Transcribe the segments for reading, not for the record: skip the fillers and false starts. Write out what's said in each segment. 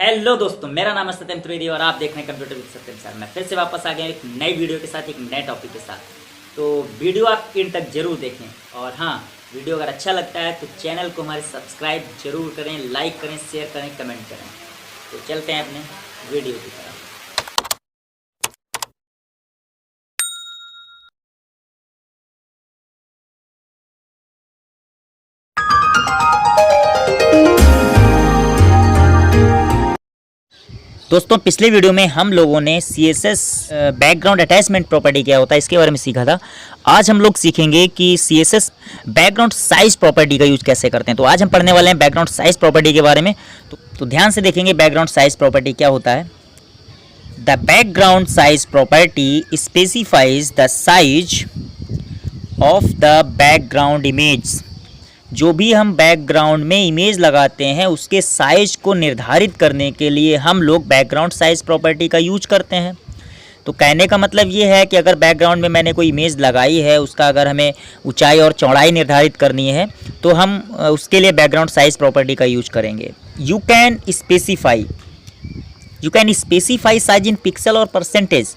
Hello दोस्तों, मेरा नाम है सत्यम त्रिवेदी और आप देख रहे हैं कंप्यूटर विद सत्यम सर। मैं फिर से वापस आ गया एक नई वीडियो के साथ, एक नए टॉपिक के साथ। तो वीडियो आप इन तक जरूर देखें और हाँ, वीडियो अगर अच्छा लगता है तो चैनल को हमारे सब्सक्राइब जरूर करें, लाइक करें, शेयर करें, कमेंट करें। तो चलते हैं अपने वीडियो की तरफ। दोस्तों, पिछले वीडियो में हम लोगों ने CSS बैकग्राउंड अटैचमेंट प्रॉपर्टी क्या होता है इसके बारे में सीखा था। आज हम लोग सीखेंगे कि CSS बैकग्राउंड साइज प्रॉपर्टी का यूज कैसे करते हैं। तो आज हम पढ़ने वाले हैं बैकग्राउंड साइज प्रॉपर्टी के बारे में। तो ध्यान से देखेंगे बैकग्राउंड साइज प्रॉपर्टी क्या होता है। The background size property specifies the size of the background image. जो भी हम बैकग्राउंड में इमेज लगाते हैं उसके साइज को निर्धारित करने के लिए हम लोग बैकग्राउंड साइज प्रॉपर्टी का यूज करते हैं। तो कहने का मतलब ये है कि अगर बैकग्राउंड में मैंने कोई इमेज लगाई है, उसका अगर हमें ऊंचाई और चौड़ाई निर्धारित करनी है तो हम उसके लिए बैकग्राउंड साइज प्रॉपर्टी का यूज करेंगे। You can specify size in pixel और परसेंटेज।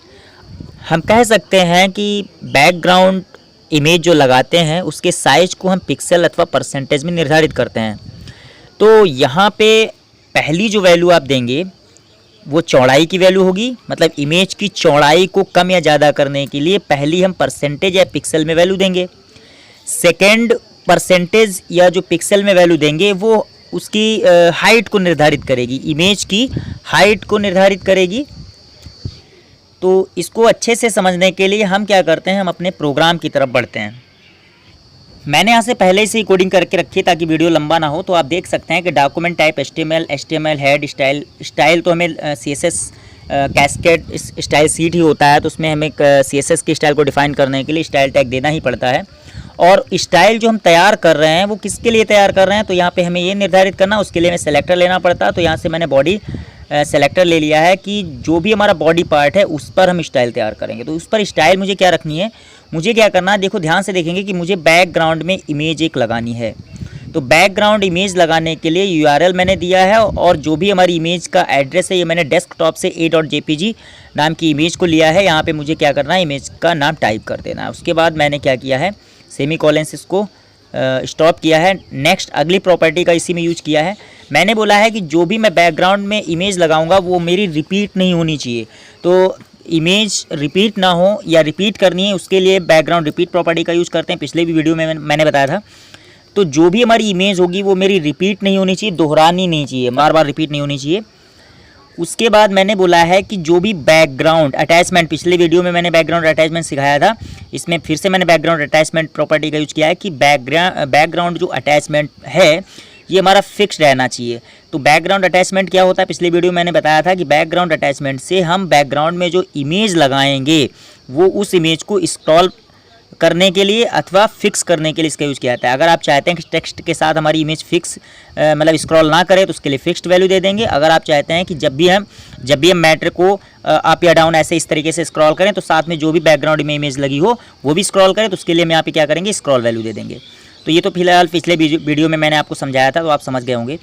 हम कह सकते हैं कि बैकग्राउंड इमेज जो लगाते हैं उसके साइज को हम पिक्सल अथवा परसेंटेज में निर्धारित करते हैं। तो यहाँ पे पहली जो वैल्यू आप देंगे वो चौड़ाई की वैल्यू होगी, मतलब इमेज की चौड़ाई को कम या ज़्यादा करने के लिए पहली हम परसेंटेज या पिक्सल में वैल्यू देंगे। सेकेंड, परसेंटेज या जो पिक्सल में वैल्यू देंगे वो उसकी हाइट को निर्धारित करेगी, इमेज की हाइट को निर्धारित करेगी। तो इसको अच्छे से समझने के लिए हम क्या करते हैं, हम अपने प्रोग्राम की तरफ बढ़ते हैं। मैंने यहाँ से पहले से ही कोडिंग करके रखी है ताकि वीडियो लंबा ना हो। तो आप देख सकते हैं कि document type HTML head style तो हमें CSS कैस्केड स्टाइल सीट ही होता है, तो उसमें हमें CSS की स्टाइल को डिफाइन करने के लिए स्टाइल टैग देना ही पड़ता है। और स्टाइल जो हम तैयार कर रहे हैं वो किसके लिए तैयार कर रहे हैं, तो यहाँ पे हमें ये निर्धारित करना, उसके लिए हमें सेलेक्टर लेना पड़ता है। तो यहाँ से मैंने बॉडी सेलेक्टर ले लिया है कि जो भी हमारा बॉडी पार्ट है उस पर हम स्टाइल तैयार करेंगे। तो उस पर स्टाइल मुझे क्या रखनी है, मुझे क्या करना है, देखो ध्यान से देखेंगे कि मुझे बैकग्राउंड में इमेज एक लगानी है। तो बैकग्राउंड इमेज लगाने के लिए URL मैंने दिया है और जो भी हमारी इमेज का एड्रेस है ये मैंने डेस्कटॉप से a.jpg नाम की इमेज को लिया है। यहाँ पे मुझे क्या करना है, इमेज का नाम टाइप कर देना है। उसके बाद मैंने क्या किया है, सेमीकोलन से इसको स्टॉप किया है। नेक्स्ट, अगली प्रॉपर्टी का इसी में यूज किया है। मैंने बोला है कि जो भी मैं बैकग्राउंड में इमेज लगाऊंगा वो मेरी रिपीट नहीं होनी चाहिए। तो इमेज रिपीट ना हो या रिपीट करनी है उसके लिए बैकग्राउंड रिपीट प्रॉपर्टी का यूज़ करते हैं। पिछले भी वीडियो में मैंने बताया था। तो जो भी हमारी इमेज होगी वो मेरी रिपीट नहीं होनी चाहिए, दोहरानी नहीं चाहिए, बार बार रिपीट नहीं होनी चाहिए। उसके बाद मैंने बोला है कि जो भी बैकग्राउंड अटैचमेंट, पिछले वीडियो में मैंने बैकग्राउंड अटैचमेंट सिखाया था, इसमें फिर से मैंने बैकग्राउंड अटैचमेंट प्रॉपर्टी का यूज़ किया है कि बैकग्राउंड जो अटैचमेंट है ये हमारा फिक्स रहना चाहिए। तो बैकग्राउंड अटैचमेंट क्या होता है, पिछले वीडियो में मैंने बताया था कि बैकग्राउंड अटैचमेंट से हम बैकग्राउंड में जो इमेज लगाएंगे वो उस इमेज को स्क्रॉल करने के लिए अथवा फिक्स करने के लिए इसका यूज़ किया जाता है। अगर आप चाहते हैं कि टेक्स्ट के साथ हमारी इमेज फिक्स मतलब स्क्रॉल ना करे तो उसके लिए फिक्स्ड वैल्यू दे देंगे। अगर आप चाहते हैं कि जब भी हम मैटर को अप या डाउन ऐसे इस तरीके से स्क्रॉल करें तो साथ में जो भी बैकग्राउंड में इमेज लगी हो वो भी स्क्रॉल करें तो उसके लिए हम यहाँ पे क्या करेंगे, स्क्रॉल वैल्यू दे देंगे। तो ये तो फिलहाल पिछले वीडियो में मैंने आपको समझाया था, तो आप समझ गए होंगे।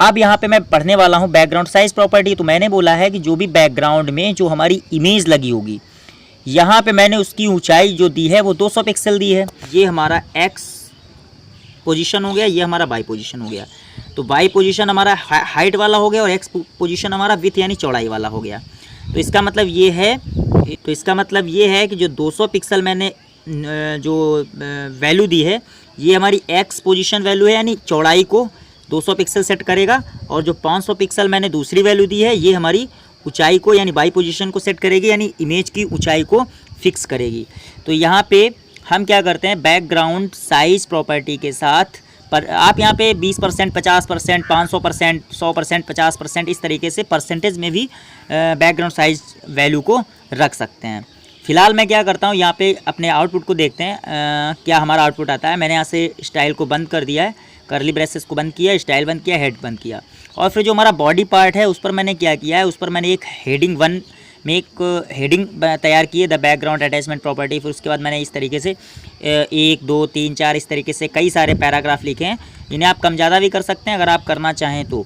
अब यहाँ पे मैं पढ़ने वाला हूँ बैकग्राउंड साइज प्रॉपर्टी। तो मैंने बोला है कि जो भी बैकग्राउंड में जो हमारी इमेज लगी होगी, यहाँ पे मैंने उसकी ऊंचाई जो दी है वो 200 पिक्सल दी है। ये हमारा X पोजीशन हो गया, ये हमारा Y पोजीशन हो गया। तो Y पोजीशन हमारा हाइट वाला हो गया और X पोजीशन हमारा विथ यानी चौड़ाई वाला हो गया। तो इसका मतलब ये है कि जो 200 पिक्सल मैंने जो वैल्यू दी है ये हमारी X पोजीशन वैल्यू है, यानी चौड़ाई को 200 पिक्सल सेट करेगा। और जो 500 पिक्सल मैंने दूसरी वैल्यू दी है ये हमारी ऊंचाई को यानी Y पोजीशन को सेट करेगी, यानी इमेज की ऊंचाई को फिक्स करेगी। तो यहाँ पे हम क्या करते हैं, बैकग्राउंड साइज प्रॉपर्टी के साथ पर आप यहाँ पे 20%, 50%, 500%, 100%, 50% इस तरीके से परसेंटेज में भी बैकग्राउंड साइज वैल्यू को रख सकते हैं। फिलहाल मैं क्या करता हूँ, यहाँ पे अपने आउटपुट को देखते हैं क्या हमारा आउटपुट आता है। मैंने यहाँ से स्टाइल को बंद कर दिया है, करली ब्रेसेस को बंद किया, स्टाइल बंद किया, हेड बंद किया। और फिर जो हमारा बॉडी पार्ट है उस पर मैंने क्या किया है, उस पर मैंने एक हेडिंग 1 में एक हेडिंग तैयार की है, द बैकग्राउंड अटैचमेंट प्रॉपर्टी। फिर उसके बाद मैंने इस तरीके से 1 2 3 4 इस तरीके से कई सारे पैराग्राफ लिखे हैं। इन्हें आप कम ज़्यादा भी कर सकते हैं अगर आप करना चाहें तो।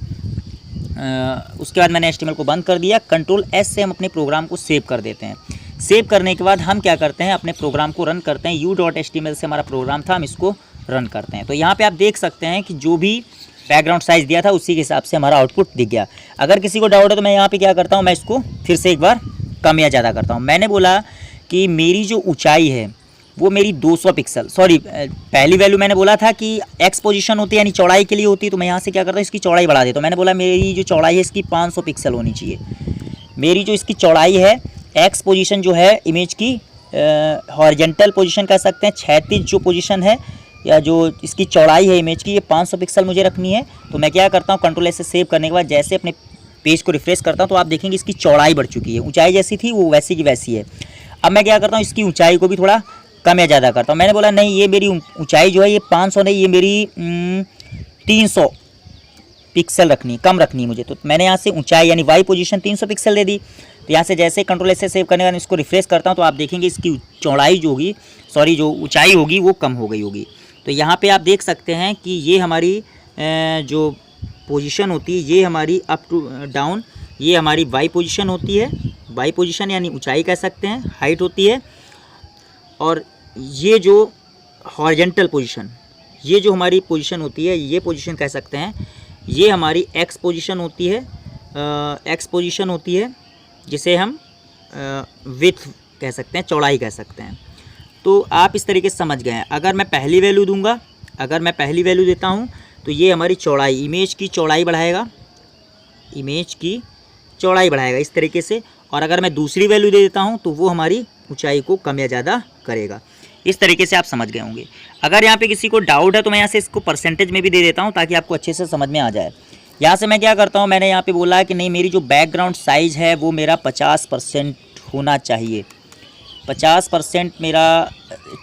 उसके बाद मैंने HTML को बंद कर दिया। कंट्रोल S से हम अपने प्रोग्राम को सेव कर देते हैं। सेव करने के बाद हम क्या करते हैं, अपने प्रोग्राम को रन करते हैं। u.html से हमारा प्रोग्राम था, हम इसको रन करते हैं। तो यहाँ पे आप देख सकते हैं कि जो भी बैकग्राउंड साइज़ दिया था उसी के हिसाब से हमारा आउटपुट दिख गया। अगर किसी को डाउट है तो मैं यहाँ पे क्या करता हूँ, मैं इसको फिर से एक बार कम या ज़्यादा करता हूँ। मैंने बोला कि मेरी जो ऊंचाई है वो मेरी 200 पिक्सल, सॉरी पहली वैल्यू मैंने बोला था कि एक्स पोजीशन होती है यानी चौड़ाई के लिए होती है, तो मैं यहाँ से क्या करता हूँ, इसकी चौड़ाई बढ़ा देता हूँ। मैंने बोला मेरी जो चौड़ाई है इसकी 500 पिक्सल होनी चाहिए। मेरी जो इसकी चौड़ाई है, एक्स पोजीशन जो है इमेज की हॉरिजेंटल पोजीशन कह सकते हैं, क्षैतिज जो पोजीशन है या जो इसकी चौड़ाई है इमेज की, ये 500 पिक्सल मुझे रखनी है। तो मैं क्या करता हूँ, कंट्रोल S से सेव करने के बाद जैसे अपने पेज को रिफ्रेश करता हूँ तो आप देखेंगे इसकी चौड़ाई बढ़ चुकी है। ऊंचाई जैसी थी वो वैसी की वैसी है। अब मैं क्या करता हूँ, इसकी ऊंचाई को भी थोड़ा कम या ज़्यादा करता हूँ। मैंने बोला नहीं, ये मेरी ऊंचाई जो है ये 500 नहीं, ये मेरी 300 पिक्सल रखनी, कम रखनी मुझे। तो मैंने यहाँ से ऊंचाई यानी वाई पोजीशन 300 पिक्सल दे दी। तो यहाँ से जैसे कंट्रोल S से सेव करने के बाद इसको रिफ्रेश करता हूँ तो आप देखेंगे इसकी चौड़ाई जो होगी, सॉरी जो ऊंचाई होगी वो कम हो गई होगी। तो यहाँ पे आप देख सकते हैं कि ये हमारी जो पोजीशन होती है, ये हमारी अप टू डाउन, ये हमारी वाई पोजीशन होती है। वाई पोजीशन यानी ऊंचाई कह सकते हैं, हाइट होती है। और ये जो हॉरिजेंटल पोजीशन, ये जो हमारी पोजीशन होती है, ये पोजीशन कह सकते हैं, ये हमारी एक्स पोजीशन होती है। एक्स पोजीशन होती है जिसे हम विड्थ कह सकते हैं, चौड़ाई कह सकते हैं। तो आप इस तरीके से समझ गए हैं। अगर मैं पहली वैल्यू दूंगा, अगर मैं पहली वैल्यू देता हूं तो ये हमारी चौड़ाई, इमेज की चौड़ाई बढ़ाएगा, इमेज की चौड़ाई बढ़ाएगा इस तरीके से। और अगर मैं दूसरी वैल्यू दे देता हूं तो वो हमारी ऊंचाई को कम या ज़्यादा करेगा। इस तरीके से आप समझ गए होंगे। अगर यहाँ पे किसी को डाउट है तो मैं यहाँ से इसको परसेंटेज में भी दे देता हूँ ताकि आपको अच्छे से समझ में आ जाए। यहाँ से मैं क्या करता हूँ, मैंने यहाँ पे बोला है कि नहीं, मेरी जो बैकग्राउंड साइज़ है वो मेरा 50% होना चाहिए। 50% मेरा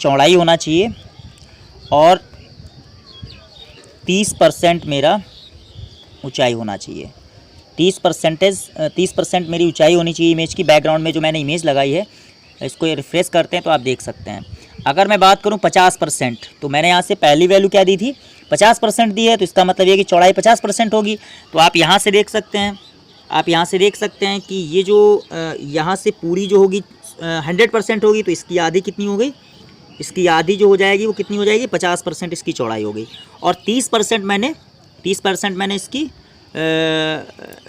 चौड़ाई होना चाहिए और 30% मेरा ऊंचाई होना चाहिए। 30% मेरी ऊंचाई होनी चाहिए इमेज की। बैकग्राउंड में जो मैंने इमेज लगाई है, इसको ये रिफ्रेश करते हैं तो आप देख सकते हैं। अगर मैं बात करूं 50%, तो मैंने यहाँ से पहली वैल्यू क्या दी थी, 50% दी है, तो इसका मतलब ये कि चौड़ाई 50% होगी। तो आप यहाँ से देख सकते हैं, आप यहाँ से देख सकते हैं कि ये जो यहाँ से पूरी जो होगी 100% होगी, तो इसकी आधी कितनी हो गई, इसकी आधी जो हो जाएगी वो कितनी हो जाएगी, 50% इसकी चौड़ाई हो गई। और 30% मैंने इसकी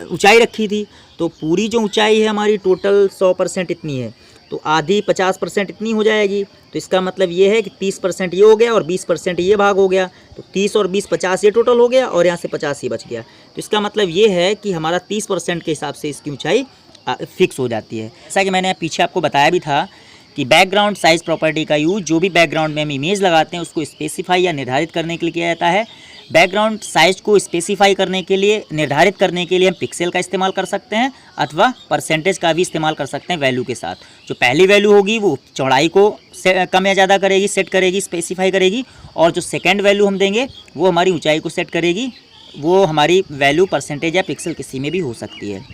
ऊंचाई रखी थी। तो पूरी जो ऊंचाई है हमारी टोटल 100% इतनी है, तो आधी 50% इतनी हो जाएगी। तो इसका मतलब ये है कि 30% ये हो गया और 20% ये भाग हो गया। तो 30 और 20 50 ये टोटल हो गया और यहाँ से 50 ये बच गया। तो इसका मतलब ये है कि हमारा 30% के हिसाब से इसकी ऊंचाई फिक्स हो जाती है। जैसा कि मैंने पीछे आपको बताया भी था कि बैकग्राउंड साइज़ प्रॉपर्टी का यूज़ जो भी बैकग्राउंड में हम इमेज लगाते हैं उसको स्पेसिफाई या निर्धारित करने के लिए किया जाता है। बैकग्राउंड साइज़ को स्पेसिफाई करने के लिए, निर्धारित करने के लिए हम पिक्सल का इस्तेमाल कर सकते हैं अथवा परसेंटेज का भी इस्तेमाल कर सकते हैं वैल्यू के साथ। जो पहली वैल्यू होगी वो चौड़ाई को कम या ज़्यादा करेगी, सेट करेगी, स्पेसिफाई करेगी। और जो सेकेंड वैल्यू हम देंगे वो हमारी ऊंचाई को सेट करेगी। वो हमारी वैल्यू परसेंटेज या पिक्सल किसी में भी हो सकती है।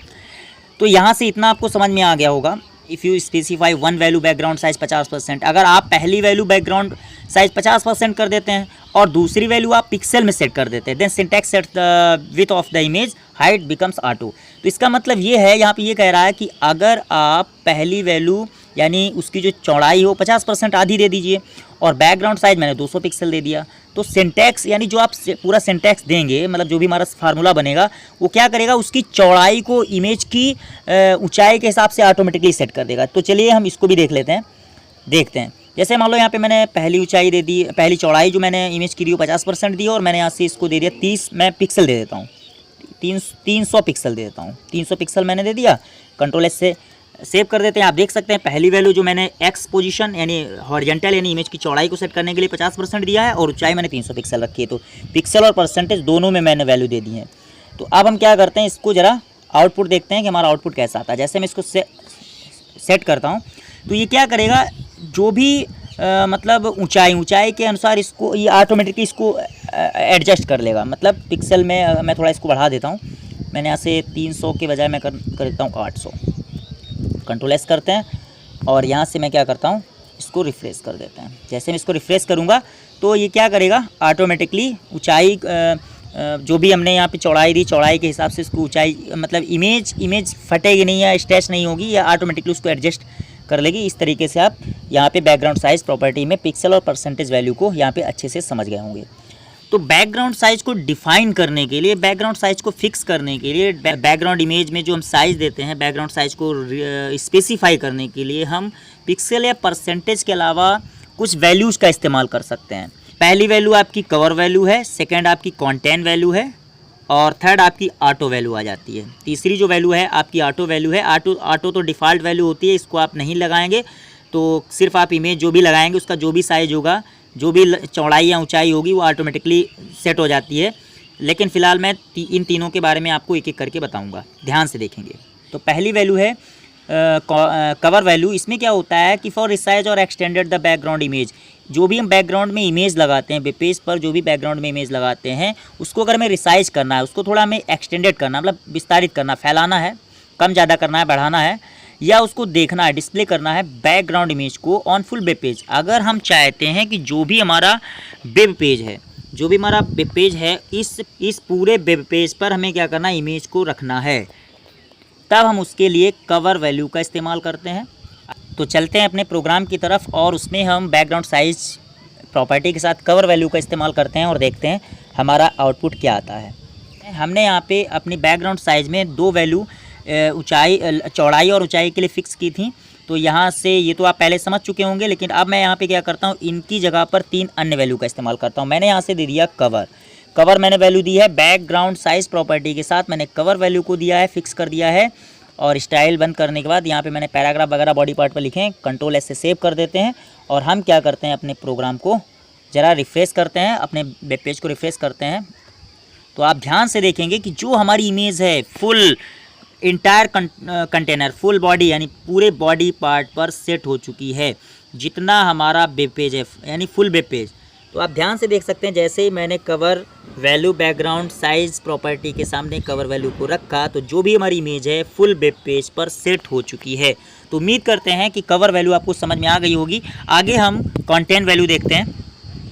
तो यहाँ से इतना आपको समझ में आ गया होगा। If you specify one value background size 50%, अगर आप पहली वैल्यू बैकग्राउंड साइज 50% कर देते हैं और दूसरी वैल्यू आप पिक्सल में सेट कर देते हैं, then syntax set the width of the image height becomes auto. तो इसका मतलब ये है, यहाँ पे ये कह रहा है कि अगर आप पहली वैल्यू यानी उसकी जो चौड़ाई हो 50% आधी दे दीजिए और बैकग्राउंड साइज मैंने 200 पिक्सल दे दिया, तो सिंटैक्स यानी जो आप पूरा सिंटैक्स देंगे, मतलब जो भी हमारा फार्मूला बनेगा वो क्या करेगा, उसकी चौड़ाई को इमेज की ऊंचाई के हिसाब से ऑटोमेटिकली सेट कर देगा। तो चलिए हम इसको भी देख लेते हैं, देखते हैं। जैसे मान लो यहाँ पे मैंने पहली ऊंचाई दे दी, पहली चौड़ाई जो मैंने इमेज की दी वो 50% दी और मैंने यहाँ से इसको दे दिया 30, मैं पिक्सल दे देता हूँ, 300 पिक्सल दे देता हूँ। 300 पिक्सल मैंने दे दिया। कंट्रोल एस से सेव कर देते हैं। आप देख सकते हैं पहली वैल्यू जो मैंने एक्स पोजीशन यानी हॉरिजेंटल यानी इमेज की चौड़ाई को सेट करने के लिए 50% दिया है और ऊंचाई मैंने 300 पिक्सल रखी है। तो पिक्सल और परसेंटेज दोनों में मैंने वैल्यू दे दी है। तो अब हम क्या करते हैं, इसको ज़रा आउटपुट देखते हैं कि हमारा आउटपुट कैसा आता है। जैसे मैं इसको सेट करता हूँ तो ये क्या करेगा, जो भी मतलब ऊंचाई के अनुसार इसको ये ऑटोमेटिकली इसको एडजस्ट कर लेगा। मतलब पिक्सल में मैं थोड़ा इसको बढ़ा देता हूँ, मैंने यहाँ से 300 के बजाय मैं कर देता हूँ 800। कंट्रोल एस करते हैं और यहाँ से मैं क्या करता हूँ, इसको रिफ्रेश कर देते हैं। जैसे मैं इसको रिफ्रेश करूँगा तो ये क्या करेगा, ऑटोमेटिकली ऊंचाई जो भी हमने यहाँ पे चौड़ाई दी, चौड़ाई के हिसाब से उसको ऊंचाई, मतलब इमेज फटेगी नहीं या स्ट्रेच नहीं होगी, या ऑटोमेटिकली उसको एडजस्ट कर लेगी। इस तरीके से आप यहाँ पे बैकग्राउंड साइज़ प्रॉपर्टी में पिक्सल और परसेंटेज वैल्यू को यहाँ पे अच्छे से समझ गए होंगे। तो बैकग्राउंड साइज़ को डिफाइन करने के लिए, बैकग्राउंड साइज़ को फिक्स करने के लिए, बैकग्राउंड इमेज में जो हम साइज़ देते हैं, बैकग्राउंड साइज़ को स्पेसिफाई करने के लिए हम पिक्सल या परसेंटेज के अलावा कुछ वैल्यूज़ का इस्तेमाल कर सकते हैं। पहली वैल्यू आपकी कवर वैल्यू है, सेकंड आपकी कंटेंट वैल्यू है, और थर्ड आपकी ऑटो वैल्यू आ जाती है। तीसरी जो वैल्यू है आपकी ऑटो वैल्यू है। ऑटो तो डिफ़ॉल्ट वैल्यू होती है, इसको आप नहीं लगाएंगे, तो सिर्फ आप इमेज जो भी लगाएंगे उसका जो भी साइज़ होगा, जो भी चौड़ाई या ऊंचाई होगी वो ऑटोमेटिकली सेट हो जाती है। लेकिन फ़िलहाल मैं इन तीनों के बारे में आपको एक एक करके बताऊँगा, ध्यान से देखेंगे। तो पहली वैल्यू है कवर वैल्यू। इसमें क्या होता है कि फॉर रिसाइज और एक्सटेंडेड द बैकग्राउंड इमेज, जो भी हम बैकग्राउंड में इमेज लगाते हैं, वेब पेज पर जो भी बैकग्राउंड में इमेज लगाते हैं, उसको अगर हमें रिसाइज करना है, उसको थोड़ा हमें एक्सटेंडेड करना, मतलब विस्तारित करना, फैलाना है, कम ज़्यादा करना है, बढ़ाना है, या उसको देखना है, डिस्प्ले करना है बैकग्राउंड इमेज को ऑन फुल वेब पेज। अगर हम चाहते हैं कि जो भी हमारा वेब पेज है, जो भी हमारा वेब पेज है, इस पूरे वेब पेज पर हमें क्या करना है, इमेज को रखना है, तब हम उसके लिए कवर वैल्यू का इस्तेमाल करते हैं। तो चलते हैं अपने प्रोग्राम की तरफ और उसमें हम बैकग्राउंड साइज़ प्रॉपर्टी के साथ कवर वैल्यू का इस्तेमाल करते हैं और देखते हैं हमारा आउटपुट क्या आता है। हमने यहाँ पे अपनी बैकग्राउंड साइज़ में दो वैल्यू चौड़ाई और ऊंचाई के लिए फ़िक्स की थी। तो यहाँ से ये तो आप पहले समझ चुके होंगे, लेकिन अब मैं यहाँ पे क्या करता हूँ, इनकी जगह पर तीन अन्य वैल्यू का इस्तेमाल करता हूँ। मैंने यहाँ से दे दिया कवर मैंने वैल्यू दी है बैकग्राउंड साइज़ प्रॉपर्टी के साथ, मैंने कवर वैल्यू को दिया है, फिक्स कर दिया है। और स्टाइल बंद करने के बाद यहाँ पे मैंने पैराग्राफ वगैरह बॉडी पार्ट पर लिखे हैं, कंट्रोल एस से सेव कर देते हैं। और हम क्या करते हैं, अपने प्रोग्राम को ज़रा रिफ़्रेश करते हैं, अपने वेब पेज को रिफ़्रेश करते हैं। तो आप ध्यान से देखेंगे कि जो हमारी इमेज है full entire container, full body यानी पूरे बॉडी पार्ट पर सेट हो चुकी है, जितना हमारा वेब पेज है, यानी फुल वेब पेज। तो आप ध्यान से देख सकते हैं, जैसे ही मैंने cover value background size property के सामने कवर वैल्यू को रखा, तो जो भी हमारी इमेज है फुल वेब पेज पर सेट हो चुकी है। तो उम्मीद करते हैं कि कवर वैल्यू आपको समझ में आ गई होगी। आगे हम कंटेंट वैल्यू देखते हैं।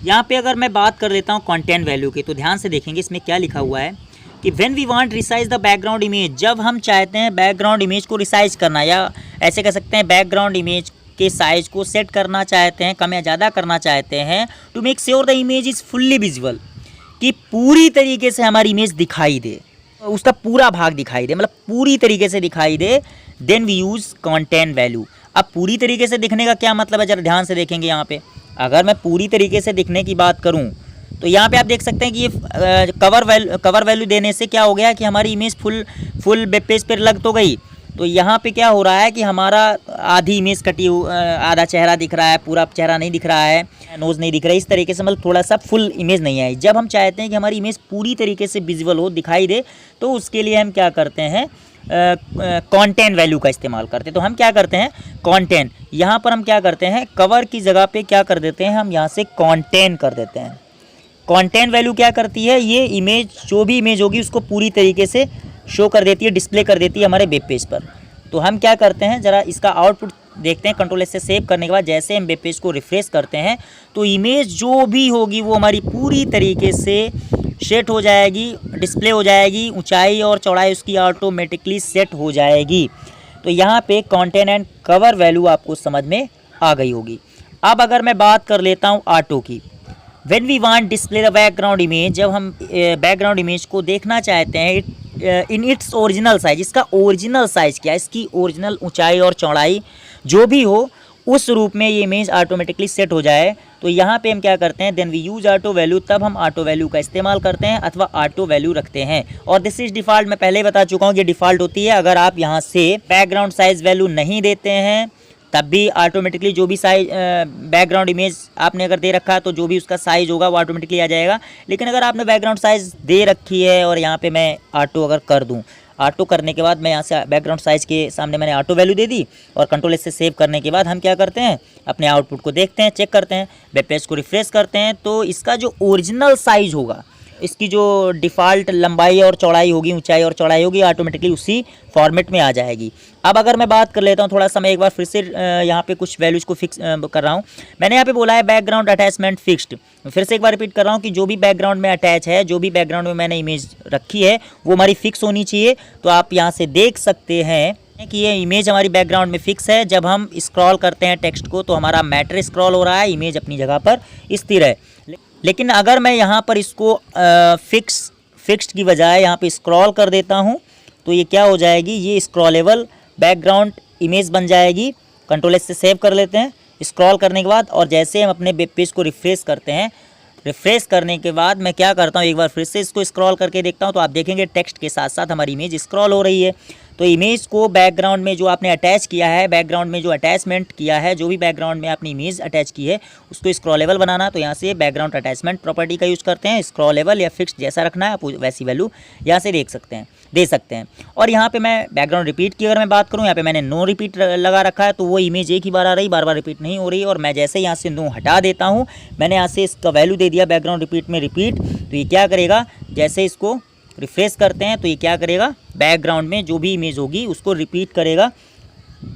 यहाँ पे अगर मैं बात कर लेता हूँ कंटेंट वैल्यू की, तो ध्यान से देखेंगे इसमें क्या लिखा हुआ है कि when we want resize the background image, जब हम चाहते हैं बैकग्राउंड इमेज को रिसाइज करना, या ऐसे कह सकते हैं बैकग्राउंड इमेज के साइज़ को सेट करना चाहते हैं, कम या ज़्यादा करना चाहते हैं, to make sure the image is fully visual, कि पूरी तरीके से हमारी इमेज दिखाई दे, उसका पूरा भाग दिखाई दे, मतलब पूरी तरीके से दिखाई दे, then we use content value. अब पूरी तरीके से दिखने का क्या मतलब है, ज़रा ध्यान से देखेंगे। यहाँ पे अगर मैं पूरी तरीके से दिखने की बात करूँ, तो यहाँ पे आप देख सकते हैं कि ये कवर वैल्यू देने से क्या हो गया कि हमारी इमेज फुल वेब पेज पर लग तो गई। तो यहाँ पे क्या हो रहा है कि हमारा आधी इमेज कटी, आधा चेहरा दिख रहा है, पूरा चेहरा नहीं दिख रहा है, नोज़ नहीं दिख रहा है, इस तरीके से, मतलब थोड़ा सा फुल इमेज नहीं आई। जब हम चाहते हैं कि हमारी इमेज पूरी तरीके से विजुअल हो, दिखाई दे, तो उसके लिए हम क्या करते हैं, कंटेंट वैल्यू का इस्तेमाल करते हैं। तो हम क्या करते हैं, कंटेंट, यहाँ पर हम क्या करते हैं, कवर की जगह पे क्या कर देते हैं, हम यहाँ से कंटेंट कर देते हैं। कंटेंट वैल्यू क्या करती है, ये इमेज, जो भी इमेज होगी उसको पूरी तरीके से शो कर देती है, डिस्प्ले कर देती है हमारे वेब पेज पर। तो हम क्या करते हैं, ज़रा इसका आउटपुट देखते हैं। कंट्रोल एस से सेव करने के बाद जैसे हम वेब पेज को रिफ़्रेश करते हैं, तो इमेज जो भी होगी वो हमारी पूरी तरीके से सेट हो जाएगी, डिस्प्ले हो जाएगी, ऊंचाई और चौड़ाई उसकी ऑटोमेटिकली सेट हो जाएगी। तो यहाँ पे कंटेंट एंड कवर वैल्यू आपको समझ में आ गई होगी। अब अगर मैं बात कर लेता हूँ ऑटो की, when we want display the background image, जब हम बैकग्राउंड इमेज को देखना चाहते हैं इन इट्स ओरिजिनल साइज, इसका ओरिजिनल साइज़ क्या है, इसकी ओरिजिनल ऊंचाई और चौड़ाई जो भी हो, उस रूप में ये इमेज ऑटोमेटिकली सेट हो जाए, तो यहाँ पे हम क्या करते हैं, then we use auto value, तब हम ऑटो वैल्यू का इस्तेमाल करते हैं अथवा ऑटो वैल्यू रखते हैं। और दिस इज डिफ़ॉल्ट, मैं पहले ही बता चुका हूँ, ये डिफ़ॉल्ट होती है। अगर आप यहाँ से बैकग्राउंड साइज़ वैल्यू नहीं देते हैं, तब भी ऑटोमेटिकली जो भी साइज बैकग्राउंड इमेज आपने अगर दे रखा है, तो जो भी उसका साइज़ होगा वो ऑटोमेटिकली आ जाएगा। लेकिन अगर आपने बैकग्राउंड साइज़ दे रखी है और यहाँ पे मैं ऑटो अगर कर दूँ, ऑटो करने के बाद मैं यहाँ से बैकग्राउंड साइज़ के सामने मैंने ऑटो वैल्यू दे दी, और कंट्रोल एस से सेव करने के बाद हम क्या करते हैं, अपने आउटपुट को देखते हैं, चेक करते हैं, वेब पेज को रिफ्रेश करते हैं, तो इसका जो ओरिजिनल साइज़ होगा, इसकी जो डिफ़ॉल्ट लंबाई और चौड़ाई होगी, ऊंचाई और चौड़ाई होगी, ऑटोमेटिकली उसी फॉर्मेट में आ जाएगी। अब अगर मैं बात कर लेता हूँ थोड़ा सा, मैं एक बार फिर से यहाँ पे कुछ वैल्यूज़ को फिक्स कर रहा हूँ। मैंने यहाँ पे बोला है बैकग्राउंड अटैचमेंट फिक्स्ड। फिर से एक बार रिपीट कर रहा हूँ कि जो भी बैकग्राउंड में अटैच है, जो भी बैकग्राउंड में मैंने इमेज रखी है, वो हमारी फिक्स होनी चाहिए। तो आप यहाँ से देख सकते हैं कि ये इमेज हमारी बैकग्राउंड में फिक्स है। जब हम स्क्रॉल करते हैं टेक्स्ट को तो हमारा मैटर स्क्रॉल हो रहा है, इमेज अपनी जगह पर स्थिर है। लेकिन अगर मैं यहाँ पर इसको फिक्स्ड की बजाय यहाँ पे स्क्रॉल कर देता हूँ तो ये क्या हो जाएगी, ये स्क्रॉलेबल बैकग्राउंड इमेज बन जाएगी। कंट्रोल एस से सेव कर लेते हैं स्क्रॉल करने के बाद, और जैसे हम अपने वेब पेज को रिफ्रेश करते हैं, रिफ्रेश करने के बाद मैं क्या करता हूँ, एक बार फिर से इसको स्क्रॉल करके देखता हूँ तो आप देखेंगे टेक्स्ट के साथ साथ हमारी इमेज स्क्रॉल हो रही है। तो इमेज को बैकग्राउंड में जो आपने अटैच किया है, बैकग्राउंड में जो अटैचमेंट किया है, जो भी बैकग्राउंड में आपने इमेज अटैच की है उसको स्क्रॉलेबल बनाना, तो यहाँ से बैकग्राउंड अटैचमेंट प्रॉपर्टी का यूज़ करते हैं। स्क्रॉलेबल या फिक्स्ड जैसा रखना है आप वैसी वैल्यू यहाँ से दे सकते हैं। और यहाँ पे मैं बैकग्राउंड रिपीट की अगर मैं बात करूँ, यहाँ पे मैंने नो रिपीट लगा रखा है, तो वो इमेज एक ही बार आ रही, बार बार रिपीट नहीं हो रही। और मैं जैसे यहाँ से नो हटा देता हूँ, मैंने यहाँ से इसका वैल्यू दे दिया बैकग्राउंड रिपीट में रिपीट, तो ये क्या करेगा, जैसे इसको रिफ्रेश करते हैं तो ये क्या करेगा, बैकग्राउंड में जो भी इमेज होगी उसको रिपीट करेगा।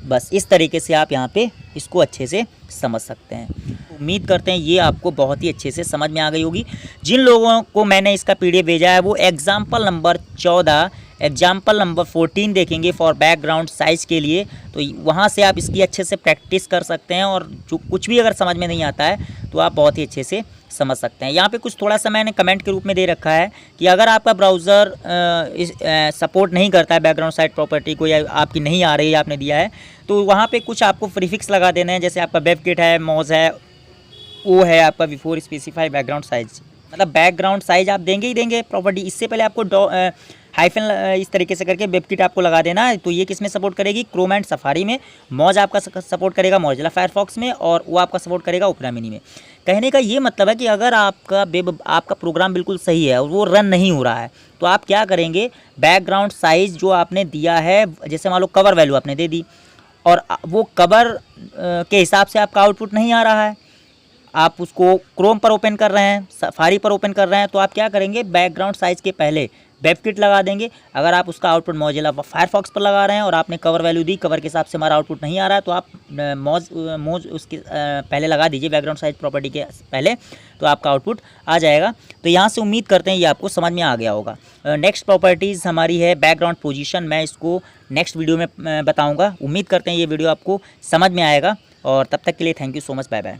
बस इस तरीके से आप यहाँ पे इसको अच्छे से समझ सकते हैं। उम्मीद करते हैं ये आपको बहुत ही अच्छे से समझ में आ गई होगी। जिन लोगों को मैंने इसका पीडीएफ भेजा है वो एग्जाम्पल नंबर 14, एग्जाम्पल नंबर 14 देखेंगे फॉर बैकग्राउंड साइज के लिए, तो वहाँ से आप इसकी अच्छे से प्रैक्टिस कर सकते हैं। और जो कुछ भी अगर समझ में नहीं आता है तो आप बहुत ही अच्छे से समझ सकते हैं। यहाँ पे कुछ थोड़ा सा मैंने कमेंट के रूप में दे रखा है कि अगर आपका ब्राउज़र सपोर्ट नहीं करता है बैकग्राउंड साइड प्रॉपर्टी को, या आपकी नहीं आ रही है, आपने दिया है, तो वहाँ पे कुछ आपको प्रीफिक्स लगा देने हैं। जैसे आपका वेबकिट है, मॉज है, वो है आपका बिफोर स्पेसिफाई बैकग्राउंड साइज, मतलब बैकग्राउंड साइज आप देंगे ही देंगे प्रॉपर्टी। इससे पहले आपको हाइफन इस तरीके से करके वेबकिट आपको लगा देना है। तो ये किस में सपोर्ट करेगी, क्रोम एंड सफारी में। मॉज आपका सपोर्ट करेगा मोजिला फायरफॉक्स में, और वो आपका सपोर्ट करेगा ओपेरा मिनी में। कहने का ये मतलब है कि अगर आपका प्रोग्राम बिल्कुल सही है और वो रन नहीं हो रहा है, तो आप क्या करेंगे, बैकग्राउंड साइज़ जो आपने दिया है, जैसे मान लो कवर वैल्यू आपने दे दी और वो कवर के हिसाब से आपका आउटपुट नहीं आ रहा है, आप उसको क्रोम पर ओपन कर रहे हैं, सफारी पर ओपन कर रहे हैं, तो आप क्या करेंगे, बैकग्राउंड साइज़ के पहले वेबकिट लगा देंगे। अगर आप उसका आउटपुट मोजिला फायरफॉक्स पर लगा रहे हैं और आपने कवर वैल्यू दी, कवर के हिसाब से हमारा आउटपुट नहीं आ रहा है, तो आप मोज उसके पहले लगा दीजिए बैकग्राउंड साइज प्रॉपर्टी के पहले, तो आपका आउटपुट आ जाएगा। तो यहाँ से उम्मीद करते हैं ये आपको समझ में आ गया होगा। नेक्स्ट प्रॉपर्टीज़ हमारी है बैकग्राउंड पोजीशन, मैं इसको नेक्स्ट वीडियो में बताऊँगा। उम्मीद करते हैं ये वीडियो आपको समझ में आएगा, और तब तक के लिए thank you so much, bye bye.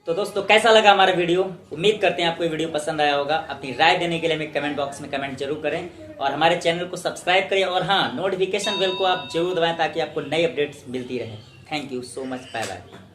तो दोस्तों कैसा लगा हमारा वीडियो, उम्मीद करते हैं आपको ये वीडियो पसंद आया होगा। अपनी राय देने के लिए हमें कमेंट बॉक्स में कमेंट जरूर करें, और हमारे चैनल को सब्सक्राइब करें, और हाँ, नोटिफिकेशन बेल को आप जरूर दबाएं ताकि आपको नई अपडेट्स मिलती रहे। Thank you so much, bye bye.